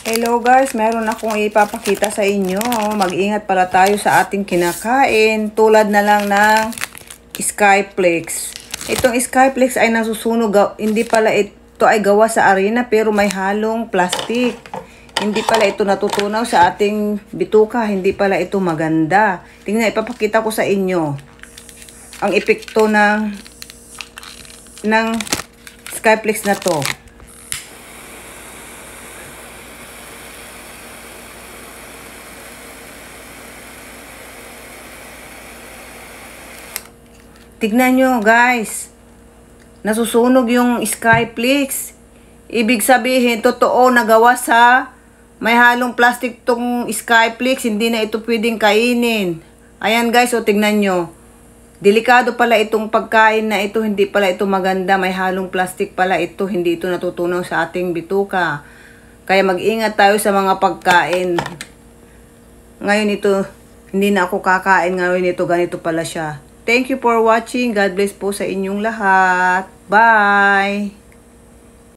Hello guys, meron akong ipapakita sa inyo. Mag-ingat pala tayo sa ating kinakain. Tulad na lang ng Skyflex. Itong Skyflex ay nasusunog. Hindi pala ito ay gawa sa arena pero may halong plastic. Hindi pala ito natutunaw sa ating bituka. Hindi pala ito maganda. Tingnan, ipapakita ko sa inyo ang epekto ng Skyflex na to. Tignan nyo guys, nasusunog yung Skyflex. Ibig sabihin, totoo nagawa sa may halong plastic tong Skyflex. Hindi na ito pwedeng kainin. Ayan guys, o tignan nyo. Delikado pala itong pagkain na ito. Hindi pala ito maganda. May halong plastic pala ito. Hindi ito natutunaw sa ating bituka. Kaya mag-ingat tayo sa mga pagkain. Ngayon ito, hindi na ako kakain. Ngayon ito, ganito pala siya. Thank you for watching. God bless po sa inyong lahat. Bye!